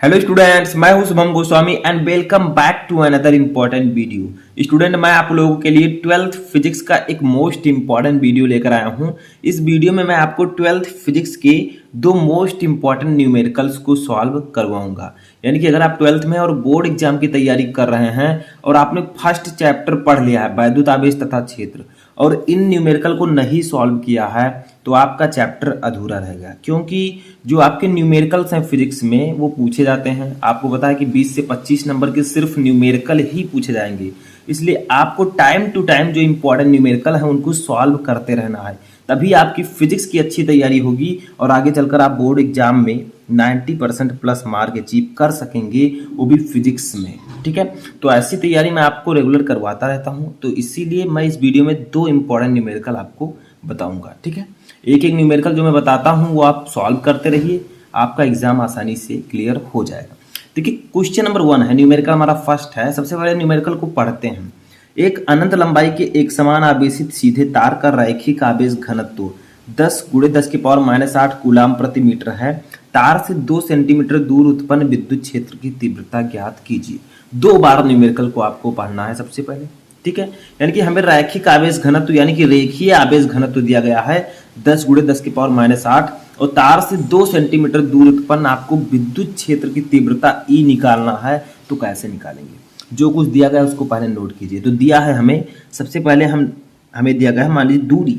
Hello students, मैं हूं Shubham Goswami and welcome back to another important video. Student, मैं आप लोगों के लिए 12th फिजिक्स का एक मोस्ट इम्पॉर्टेंट वीडियो लेकर आया हूं। इस वीडियो में मैं आपको 12th फिजिक्स के दो मोस्ट इम्पॉर्टेंट न्यूमेरिकल्स को सॉल्व करवाऊंगा। यानी कि अगर आप 12th में और बोर्ड एग्जाम की तैयारी कर रहे हैं और आपने फर्स्ट चैप्टर पढ़ लिया है वैद्युत आवेश तथा क्षेत्र और इन न्यूमेरिकल को नहीं सॉल्व किया है तो आपका चैप्टर अधूरा रहेगा, क्योंकि जो आपके न्यूमेरिकल्स हैं फिजिक्स में वो पूछे जाते हैं। आपको पता है कि 20 से 25 नंबर के सिर्फ न्यूमेरिकल ही पूछे जाएंगे, इसलिए आपको टाइम टू टाइम जो इंपॉर्टेंट न्यूमेरिकल है उनको सॉल्व करते रहना है, तभी आपकी फिजिक्स की अच्छी तैयारी होगी और आगे चलकर आप बोर्ड एग्जाम में 90% प्लस मार्क अचीव कर सकेंगे, वो भी फिजिक्स में। ठीक है, तो ऐसी तैयारी मैं आपको रेगुलर करवाता रहता हूँ, तो इसीलिए मैं इस वीडियो में दो इंपॉर्टेंट न्यूमेरिकल आपको बताऊंगा। ठीक है, एक एक न्यूमेरिकल जो मैं बताता हूँ वो आप सॉल्व करते रहिए, आपका एग्जाम आसानी से क्लियर हो जाएगा। देखिए, क्वेश्चन नंबर 1 है, न्यूमेरिकल हमारा फर्स्ट है। सबसे पहले न्यूमेरिकल को पढ़ते हैं। एक अनंत लंबाई के एक समान आवेशित सीधे तार का रैखिक आवेश घनत्व 10 × 10⁻⁸ कूलाम प्रति मीटर है। तार से 2 सेंटीमीटर दूर उत्पन्न विद्युत क्षेत्र की तीव्रता ज्ञात कीजिए। 2 बार न्यूमेरिकल को आपको पढ़ना है सबसे पहले। ठीक है, यानी कि हमें रैखिक आवेश घनत्व यानी कि रेखीय आवेश घनत्व दिया गया है 10 × 10⁻⁸ और तार से 2 सेंटीमीटर दूर उत्पन्न आपको विद्युत क्षेत्र की तीव्रता ई निकालना है। तो कैसे निकालेंगे? जो कुछ दिया गया है उसको पहले नोट कीजिए। तो दिया है हमें, सबसे पहले हमें दिया गया है, मान लीजिए दूरी।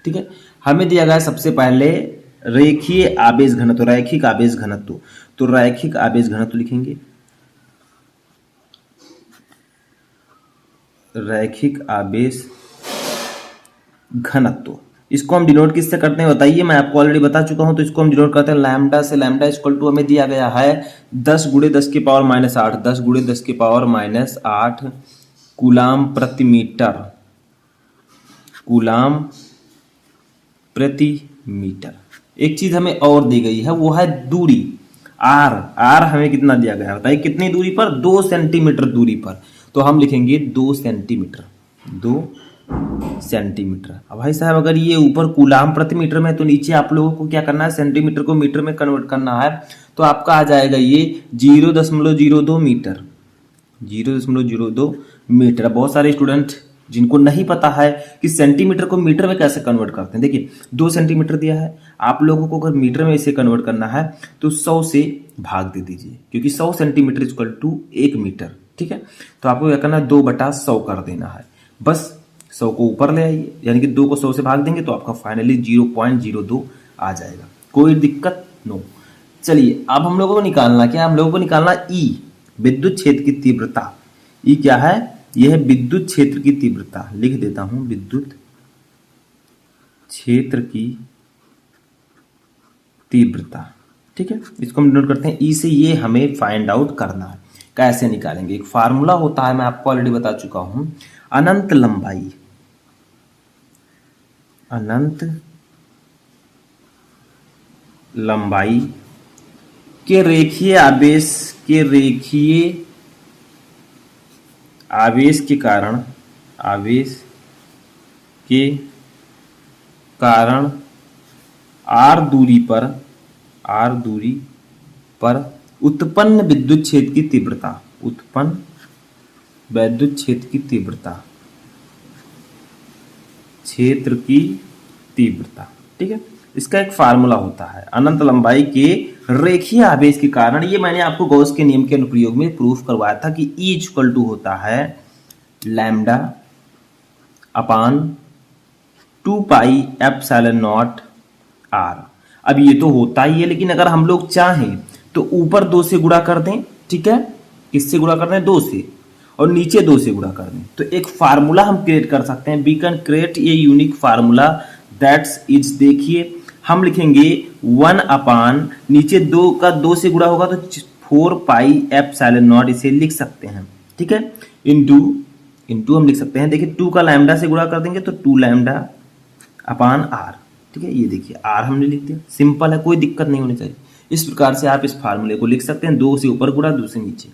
ठीक है, हमें दिया गया है सबसे पहले रेखीय आवेश घनत्व, रैखिक आवेश घनत्व। तो रैखिक आवेश घनत्व लिखेंगे, रैखिक आवेश घनत्व। इसको हम डिनोट किससे करते हैं बताइए? मैं आपको ऑलरेडी बता चुका हूं, तो इसको हम डिनोट करते हैं लैम्डा से। लैम्डा इक्वल टू हमें दिया गया है 10 × 10⁻⁸, 10 × 10⁻⁸ कूलाम प्रति मीटर, कूलाम प्रति मीटर। एक चीज हमें और दी गई है, वो है दूरी आर। आर हमें कितना दिया गया है बताइए? कितनी दूरी पर? 2 सेंटीमीटर दूरी पर। तो हम लिखेंगे 2 सेंटीमीटर, 2 सेंटीमीटर। अब भाई साहब, अगर ये ऊपर कूलाम प्रति मीटर में तो नीचे आप लोगों को क्या करना है? सेंटीमीटर को मीटर में कन्वर्ट करना है। तो आपका आ जाएगा ये 0.02 मीटर, 0.02 मीटर। बहुत सारे स्टूडेंट जिनको नहीं पता है कि सेंटीमीटर को मीटर में कैसे कन्वर्ट करते हैं, देखिए 2 सेंटीमीटर दिया है, आप लोगों को अगर मीटर में इसे कन्वर्ट करना है तो 100 से भाग दे दीजिए, क्योंकि 100 सेंटीमीटर इक्वल टू 1 मीटर। ठीक है, तो आपको क्या करना है? 2/100 कर देना है। बस 100 को ऊपर ले आइए, यानी कि 2 को 100 से भाग देंगे तो आपका फाइनली 0.02 आ जाएगा। कोई दिक्कत नो। चलिए, अब हम लोगों को निकालना क्या? हम लोगों को निकालना ई, विद्युत क्षेत्र की तीव्रता। ई क्या है? यह है विद्युत क्षेत्र की तीव्रता। लिख देता हूं, विद्युत क्षेत्र की तीव्रता। ठीक है, इसको हम नोट करते हैं। ई से ये हमें फाइंड आउट करना है। कैसे निकालेंगे? एक फार्मूला होता है, मैं आपको ऑलरेडी बता चुका हूं। अनंत लंबाई, अनंत लंबाई के रेखीय आवेश के रेखीय आवेश के कारण, आवेश के कारण r दूरी पर, r दूरी पर उत्पन्न विद्युत क्षेत्र की तीव्रता, उत्पन्न विद्युत क्षेत्र की तीव्रता, क्षेत्र की तीव्रता। ठीक है, इसका एक फार्मूला होता है अनंत लंबाई के रेखीय आवेश के कारण। ये मैंने आपको गॉस के नियम के अनुप्रयोग में प्रूफ करवाया था कि E इक्वल टू होता है लैम्डा अपान 2πε0 r। अब ये तो होता ही है, लेकिन अगर हम लोग चाहें तो ऊपर 2 से गुणा कर दें। ठीक है, किससे गुणा कर दें? 2 से, और नीचे 2 से गुणा कर दें, तो एक फार्मूला हम क्रिएट कर सकते हैं। We can create a unique formula that's is, देखिए हम लिखेंगे 1 अपान, नीचे 2 का 2 से गुणा होगा तो 4πε0 इसे लिख सकते हैं। ठीक है, इंटू हम लिख सकते हैं, देखिए 2 का लैम्डा से गुणा कर देंगे तो 2 लैम्डा अपान r। ठीक है, ये देखिए r हमने लिख दिया। सिंपल है, कोई दिक्कत नहीं होनी चाहिए। इस प्रकार से आप इस फार्मूले को लिख सकते हैं, 2 से ऊपर गुणा 2 से नीचे,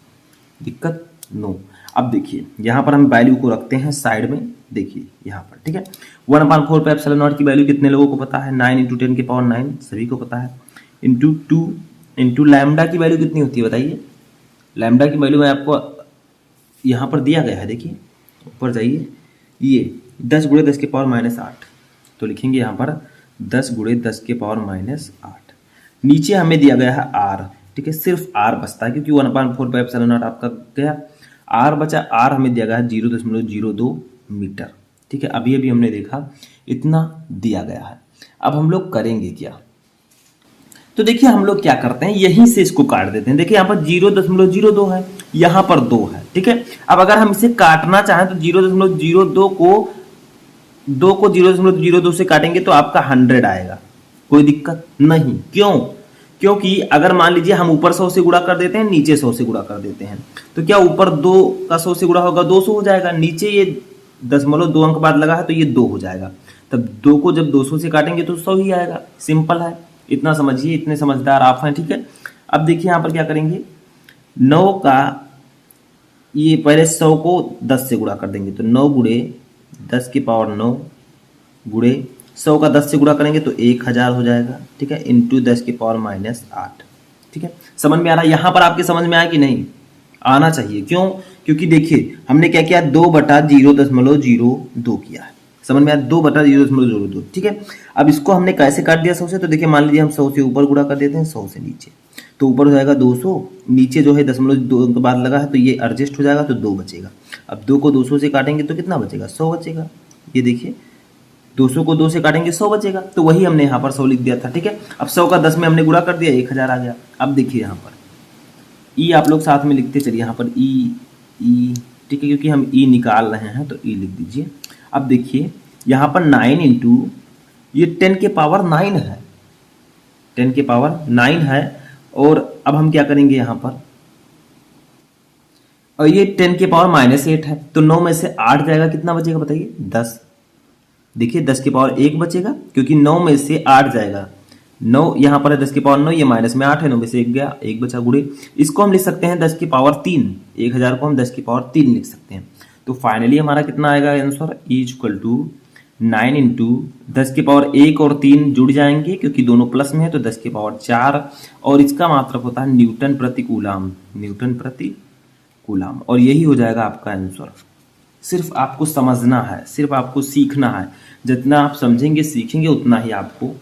दिक्कत नो। अब देखिए यहाँ पर हम वैल्यू को रखते हैं साइड में, देखिए यहाँ पर। ठीक है, 1/4πε0 की वैल्यू कितने लोगों को पता है? 9 × 10⁻⁹ सभी को पता है, इंटू 2 इंटू लैम्डा की वैल्यू कितनी होती है बताइए। लैम्डा की वैल्यू मैं आपको यहाँ पर दिया गया है, देखिए ऊपर जाइए, ये 10 गुणे 10 के पावर -8, तो लिखेंगे यहाँ पर 10 गुणे 10 के पावर -8। नीचे हमें दिया गया है r, ठीक है, सिर्फ r बचता है क्योंकि 1/4πε0 आपका गया, r बचा, r हमें दिया गया है 0.02 मीटर, ठीक है। अभी अभी हमने देखा इतना दिया गया है। अब हम लोग करेंगे क्या, तो देखिए हम लोग क्या करते हैं, यहीं से इसको काट देते हैं। देखिए यहाँ पर 0.02 है, यहाँ पर 2 है, ठीक है। अब अगर हम इसे काटना चाहें तो 0.02 को 0.02 से काटेंगे तो आपका 100 आएगा, कोई दिक्कत नहीं। क्यों? क्योंकि अगर मान लीजिए हम ऊपर 100 से गुणा कर देते हैं, नीचे 100 से गुणा कर देते हैं, तो क्या ऊपर 2 का 100 से गुणा होगा 200 हो जाएगा, नीचे ये 0.2 अंक बाद लगा है तो ये 2 हो जाएगा। तब 2 को जब 200 से काटेंगे तो 100 ही आएगा, सिंपल है। इतना समझिए, इतने समझदार आप हैं, ठीक है। अब देखिए यहाँ पर क्या करेंगे, 9 का ये पहले 100 को 10 से गुणा कर देंगे, तो 9 गुणे 10 की पावर 9 गुणे 100 का 10 से गुणा करेंगे तो 1000 हो जाएगा, ठीक है, इंटू 10 की पावर -8, ठीक है। समझ में आ रहा है? यहाँ पर आपके समझ में आया कि नहीं? आना चाहिए। क्यों? क्योंकि देखिए हमने क्या किया, 2/0.02 किया है, समझ में आया, 2/0.02, ठीक है। अब इसको हमने कैसे काट दिया 100 से, तो देखिए मान लीजिए हम 100 से ऊपर गुणा कर देते हैं 100 से नीचे, तो ऊपर हो जाएगा 200, नीचे जो है 0.2 के बाद लगा है तो ये एडजस्ट हो जाएगा तो 2 बचेगा। अब 2 को 200 से काटेंगे तो कितना बचेगा, 100 बचेगा। ये देखिए 200 को 2 से काटेंगे 100 बचेगा, तो वही हमने यहाँ पर 100 लिख दिया था, ठीक है। अब 100 का 10 में हमने गुणा कर दिया, 1000 आ गया। अब देखिए यहाँ पर ई आप लोग साथ में लिखते चलिए, यहाँ पर ई, ठीक है, क्योंकि हम ई निकाल रहे हैं तो ई लिख दीजिए। अब देखिए यहाँ पर 9 इंटू ये 10 के पावर 9 है, 10 के पावर 9 है। और अब हम क्या करेंगे यहाँ पर, और ये 10 के पावर -8 है, तो 9 में से 8 जाएगा, कितना बचेगा बताइए, 10। देखिए 10 के पावर 1 बचेगा क्योंकि 9 में से 8 जाएगा, 9 यहाँ पर है 10 के पावर 9, ये माइनस में 8 है, 9 में से 1 गया, 1 बचा, गुणे इसको हम लिख सकते हैं 10 की पावर 3, 1000 को हम 10 की पावर 3 लिख सकते हैं। तो फाइनली हमारा कितना आएगा आंसर, E = 9 इंटू 10 की पावर 1 और 3 जुड़ जाएंगे क्योंकि दोनों प्लस में है, तो 10 की पावर 4, और इसका मात्रक होता है न्यूटन प्रति कूलाम, न्यूटन प्रति कूलाम, और यही हो जाएगा आपका आंसर। सिर्फ आपको समझना है, सिर्फ आपको सीखना है, जितना आप समझेंगे सीखेंगे उतना ही आपको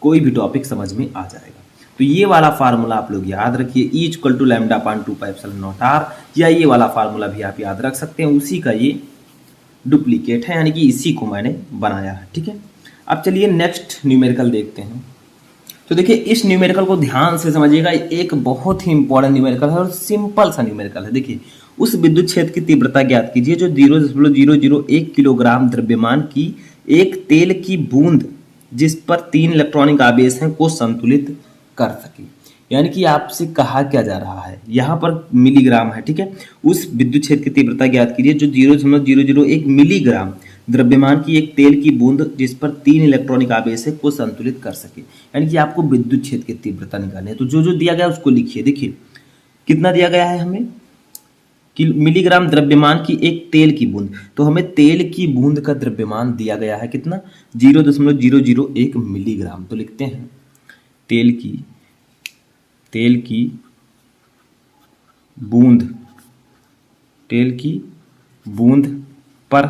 कोई भी टॉपिक समझ में आ जाएगा। तो ये वाला फार्मूला आप लोग याद रखिए, E = λ/2πε0r, या ये वाला फार्मूला भी आप याद रख सकते हैं, उसी का ये डुप्लीकेट है, यानी कि इसी को मैंने बनाया है, ठीक है। अब चलिए नेक्स्ट न्यूमेरिकल देखते हैं। तो देखिए इस न्यूमेरिकल को ध्यान से समझिएगा, एक बहुत ही इंपॉर्टेंट न्यूमेरिकल है और सिंपल सा न्यूमेरिकल है। देखिए उस विद्युत क्षेत्र की तीव्रता ज्ञात कीजिए जो 0.001 किलोग्राम द्रव्यमान की एक तेल की बूंद जिस पर 3 इलेक्ट्रॉनिक आवेश हैं को संतुलित कर सके। यानी कि आपसे कहा क्या जा रहा है, यहाँ पर मिलीग्राम है, ठीक है। उस विद्युत क्षेत्र की तीव्रता ज्ञात कीजिए जो 0.001 मिलीग्राम द्रव्यमान की एक तेल की बूंद जिस पर 3 इलेक्ट्रॉनिक आवेश है को संतुलित कर सके। यानी कि आपको विद्युत क्षेत्र की तीव्रता निकालनी है, तो जो जो दिया गया उसको लिखिए। देखिए कितना दिया गया है हमें, कि मिलीग्राम द्रव्यमान की एक तेल की बूंद, तो हमें तेल की बूंद का द्रव्यमान दिया गया है कितना, 0.001 मिलीग्राम। तो लिखते हैं तेल की बूंद, तेल की बूंद पर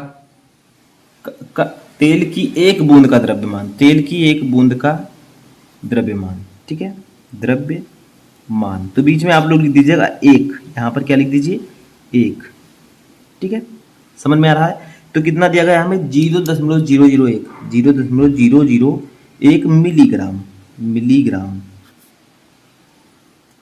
तेल की एक बूंद का द्रव्यमान, तेल की एक बूंद का द्रव्यमान, ठीक है, द्रव्यमान। तो बीच में आप लोग लिख दीजिएगा 1, यहाँ पर क्या लिख दीजिए 1, ठीक है, समझ में आ रहा है। तो कितना दिया गया हमें 0.001 मिलीग्राम।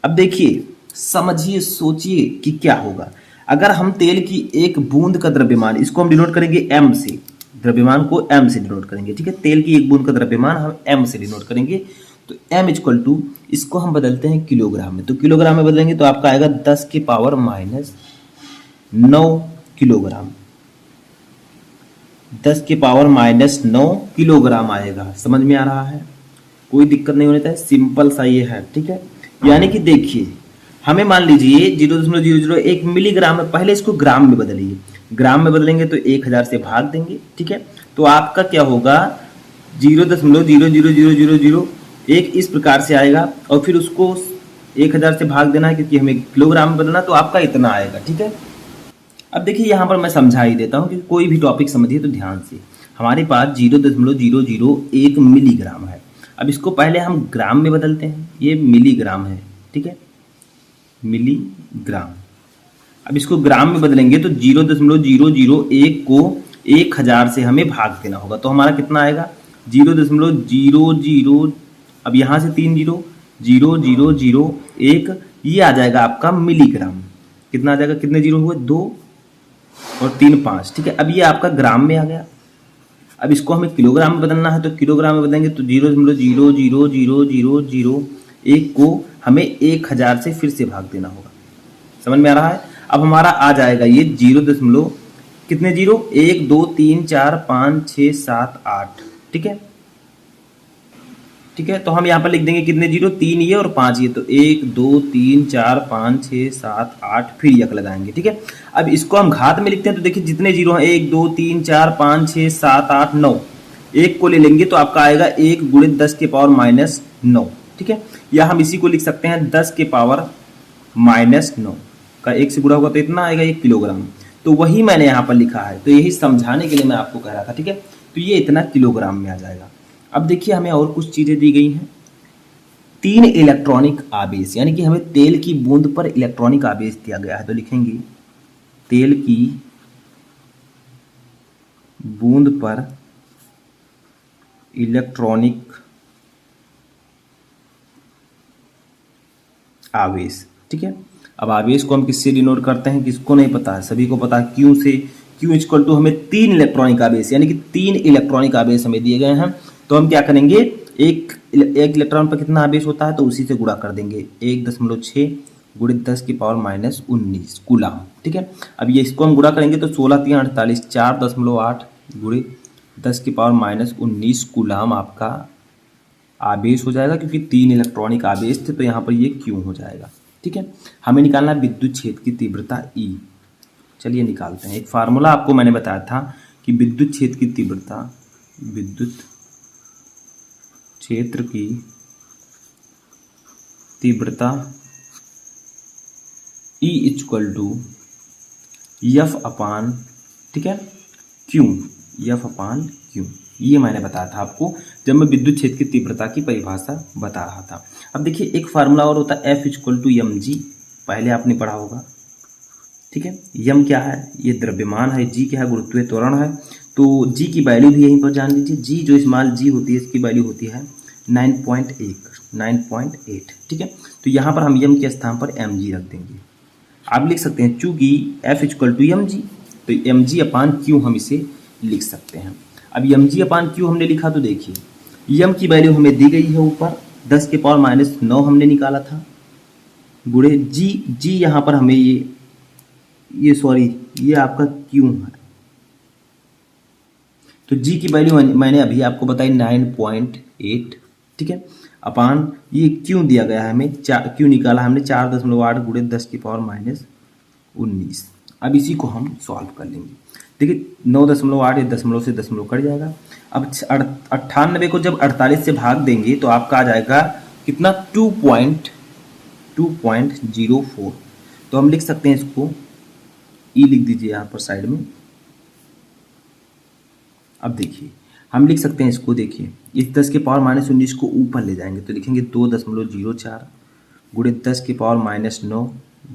अब देखिए समझिए सोचिए कि क्या होगा अगर हम तेल की एक बूंद का द्रव्यमान, इसको हम डिनोट करेंगे m से, द्रव्यमान को m से डिनोट करेंगे, ठीक है, तेल की एक बूंद का द्रव्यमान हम m से डिनोट करेंगे। तो m = इसको हम बदलते हैं किलोग्राम में, तो किलोग्राम में बदलेंगे तो आपका आएगा 10 की पावर -9 किलोग्राम, 10 की पावर -9 किलोग्राम आएगा। समझ में आ रहा है, कोई दिक्कत नहीं होनी चाहिए, सिंपल सा ये है, ठीक है। यानी कि देखिए हमें मान लीजिए 0.001 मिलीग्राम में, पहले इसको ग्राम में बदलिए, ग्राम में बदलेंगे तो 1000 से भाग देंगे, ठीक है। तो आपका क्या होगा 0.00001 इस प्रकार से आएगा, और फिर उसको 1000 से भाग देना है क्योंकि हमें किलोग्राम में बदलना, तो आपका इतना आएगा। ठीक है, अब देखिए यहाँ पर मैं समझा ही देता हूँ कि कोई भी टॉपिक समझिए तो ध्यान से। हमारे पास 0.001 मिलीग्राम है। अब इसको पहले हम ग्राम में बदलते हैं, ये मिलीग्राम है। ठीक है, मिलीग्राम। अब इसको ग्राम में बदलेंगे तो 0.001 को 1000 से हमें भाग देना होगा, तो हमारा कितना आएगा 0.00, अब यहाँ से 3 जीरो, 0001, ये आ जाएगा आपका मिलीग्राम। कितना आ जाएगा, कितने जीरो हुए, 2 और 3 5। ठीक है, अब ये आपका ग्राम में आ गया। अब इसको हमें किलोग्राम में बदलना है, तो किलोग्राम में बदलेंगे तो 0.00001 को हमें 1000 से फिर से भाग देना होगा। समझ में आ रहा है। अब हमारा आ जाएगा ये 0. कितने जीरो, 1 2 3 4 5 6 7 8। ठीक है, ठीक है, तो हम यहाँ पर लिख देंगे कितने जीरो, 3 ये और 5 ये, तो 1 2 3 4 5 6 7 8, फिर यक लगाएंगे। ठीक है, अब इसको हम घात में लिखते हैं तो देखिए जितने जीरो हैं 1 2 3 4 5 6 7 8 9, 1 को ले लेंगे तो आपका आएगा 1 × 10 के पावर -9। ठीक है, या हम इसी को लिख सकते हैं 10 के पावर -9 का 1 से गुणा होगा तो इतना आएगा 1 किलोग्राम। तो वही मैंने यहाँ पर लिखा है, तो यही समझाने के लिए मैं आपको कह रहा था। ठीक है, तो ये इतना किलोग्राम में आ जाएगा। अब देखिए हमें और कुछ चीजें दी गई हैं। 3 इलेक्ट्रॉनिक आवेश, यानी कि हमें तेल की बूंद पर इलेक्ट्रॉनिक आवेश दिया गया है, तो लिखेंगे तेल की बूंद पर इलेक्ट्रॉनिक आवेश। ठीक है, अब आवेश को हम किससे डिनोट करते हैं, किसको नहीं पता है, सभी को पता है, क्यू से। क्यू इक्वल टू हमें 3 इलेक्ट्रॉनिक आवेश, यानी कि 3 इलेक्ट्रॉनिक आवेश हमें दिए गए हैं। तो हम क्या करेंगे, एक इलेक्ट्रॉन पर कितना आवेश होता है तो उसी से गुणा कर देंगे, 1.6 × 10 की पावर -19 कूलाम। ठीक है, अब ये इसको हम गुणा करेंगे तो 16 3 48, 4.8 × 10 की पावर -19 कूलाम आपका आवेश हो जाएगा, क्योंकि 3 इलेक्ट्रॉनिक आवेश थे तो यहाँ पर ये क्यों हो जाएगा। ठीक है, हमें निकालना है विद्युत क्षेत्र की तीव्रता E। चलिए निकालते हैं। एक फार्मूला आपको मैंने बताया था कि विद्युत क्षेत्र की तीव्रता, विद्युत क्षेत्र की तीव्रता E = F/, ठीक है, Q, F/Q। ये मैंने बताया था आपको जब मैं विद्युत क्षेत्र की तीव्रता की परिभाषा बता रहा था। अब देखिए एक फार्मूला और होता है F = mg, पहले आपने पढ़ा होगा। ठीक है, m क्या है, ये द्रव्यमान है, g क्या है, गुरुत्वीय त्वरण है। तो g की वैल्यू भी यहीं पर जान लीजिए। g जो स्मॉल g होती है इसकी वैल्यू होती है 9.8। ठीक है, तो यहाँ पर हम m के स्थान पर mg रख देंगे। आप लिख सकते हैं चूंकि F = mg, तो mg/q हम इसे लिख सकते हैं। अब mg/q हमने लिखा तो देखिए m की वैल्यू हमें दी गई है ऊपर, 10 के पावर -9 हमने निकाला था, गुणे g यहाँ पर हमें ये आपका q है, तो g की वैल्यू मैंने अभी आपको बताई 9.8। ठीक है, अपान ये क्यों दिया गया है हमें, क्यों निकाला हमने 4.8 × 10 की पावर -19। अब इसी को हम सॉल्व कर लेंगे। देखिए 9.8, ये दशमलव से दशमलव कट जाएगा। अब 98 को जब 48 से भाग देंगे तो आपका आ जाएगा कितना, 2.04। तो हम लिख सकते हैं इसको, ई लिख दीजिए यहाँ पर साइड में। अब देखिए हम लिख सकते हैं इसको, देखिए इस 10 के पावर -19 को ऊपर ले जाएंगे तो लिखेंगे 2.04 × 10 की पावर -9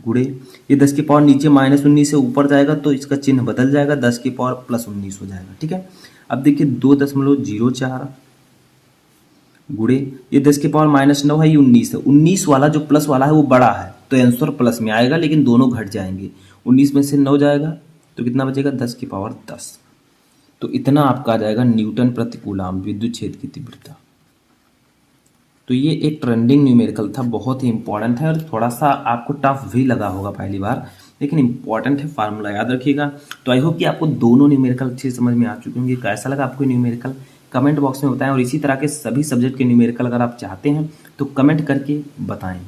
गुणे ये 10 की पावर नीचे -19 से ऊपर जाएगा तो इसका चिन्ह बदल जाएगा, 10 की पावर +19 हो जाएगा। ठीक है, अब देखिए 2.04 गुणे ये 10 की पावर -9 है, ये 19 है। 19 वाला जो प्लस वाला है वो बड़ा है तो आंसर प्लस में आएगा, लेकिन दोनों घट जाएंगे। 19 में से 9 जाएगा तो कितना बचेगा, 10 की पावर 10। तो इतना आपका आ जाएगा न्यूटन प्रति कूलाम विद्युत क्षेत्र की तीव्रता। तो ये एक ट्रेंडिंग न्यूमेरिकल था, बहुत ही इंपॉर्टेंट है और थोड़ा सा आपको टफ भी लगा होगा पहली बार, लेकिन इंपॉर्टेंट है, फार्मूला याद रखिएगा। तो आई होप कि आपको दोनों न्यूमेरिकल अच्छे समझ में आ चुके होंगे। कैसा लगा आपको न्यूमेरिकल कमेंट बॉक्स में बताएं, और इसी तरह के सभी सब्जेक्ट के न्यूमेरिकल अगर आप चाहते हैं तो कमेंट करके बताएं।